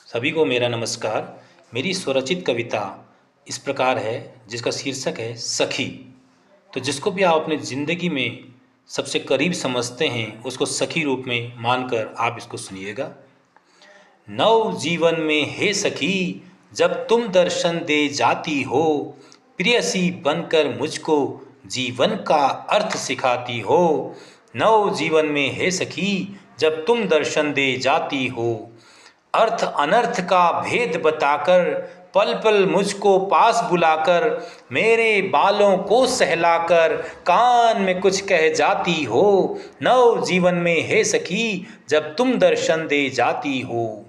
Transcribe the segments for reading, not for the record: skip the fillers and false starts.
सभी को मेरा नमस्कार। मेरी स्वरचित कविता इस प्रकार है, जिसका शीर्षक है सखी। तो जिसको भी आप अपनी ज़िंदगी में सबसे करीब समझते हैं, उसको सखी रूप में मानकर आप इसको सुनिएगा। नव जीवन में हे सखी, जब तुम दर्शन दे जाती हो, प्रियसी बनकर मुझको जीवन का अर्थ सिखाती हो। नव जीवन में हे सखी, जब तुम दर्शन दे जाती हो, अर्थ अनर्थ का भेद बताकर, पल पल मुझको पास बुलाकर, मेरे बालों को सहलाकर, कान में कुछ कह जाती हो। नव जीवन में हे सखी, जब तुम दर्शन दे जाती हो।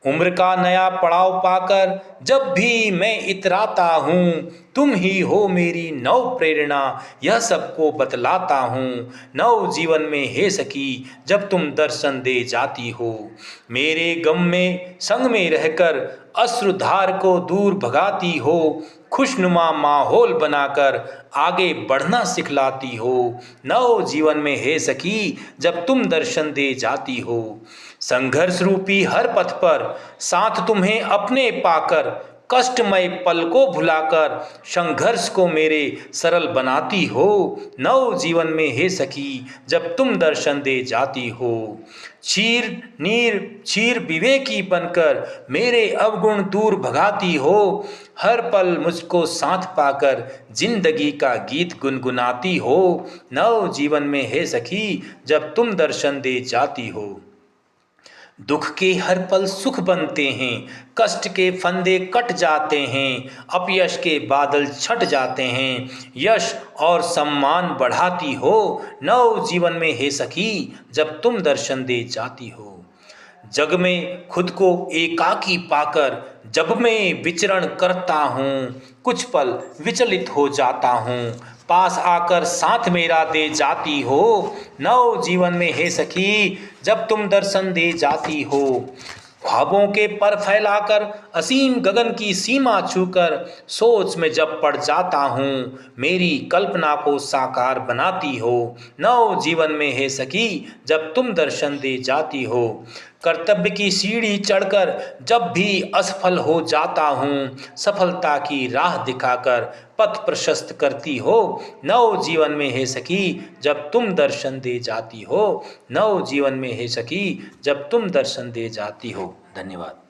उम्र का नया पड़ाव पाकर जब भी मैं इतराता हूँ, तुम ही हो मेरी नव प्रेरणा, यह सबको बतलाता हूँ। नव जीवन में हे सखी, जब तुम दर्शन दे जाती हो, मेरे गम में संग में रहकर अश्रुधार को दूर भगाती हो, खुशनुमा माहौल बनाकर आगे बढ़ना सिखलाती हो। नव जीवन में हे सखी, जब तुम दर्शन दे जाती हो, संघर्ष रूपी हर पथ पर साथ तुम्हें अपने पाकर, कष्टमय पल को भुलाकर संघर्ष को मेरे सरल बनाती हो। नव जीवन में हे सखी, जब तुम दर्शन दे जाती हो, चीर विवेकी बनकर मेरे अवगुण दूर भगाती हो, हर पल मुझको साथ पाकर जिंदगी का गीत गुनगुनाती हो। नव जीवन में हे सखी, जब तुम दर्शन दे जाती हो, दुख के हर पल सुख बनते हैं, कष्ट के फंदे कट जाते हैं, अपयश के बादल छट जाते हैं, यश और सम्मान बढ़ाती हो। नव जीवन में हे सखी, जब तुम दर्शन दे जाती हो, जग में खुद को एकाकी पाकर जब मैं विचरण करता हूँ, कुछ पल विचलित हो जाता हूँ, पास आकर साथ मेरा दे जाती हो। नव जीवन में हे सखी, जब तुम दर्शन दे जाती हो, ख्वाबों के पर फैलाकर असीम गगन की सीमा छूकर सोच में जब पड़ जाता हूँ, मेरी कल्पना को साकार बनाती हो। नव जीवन में हे सखी, जब तुम दर्शन दे जाती हो, कर्तव्य की सीढ़ी चढ़कर जब भी असफल हो जाता हूँ, सफलता की राह दिखाकर पथ प्रशस्त करती हो। नव जीवन में हे सखी, जब तुम दर्शन दे जाती हो। नव जीवन में हे सखी, जब तुम दर्शन दे जाती हो। धन्यवाद।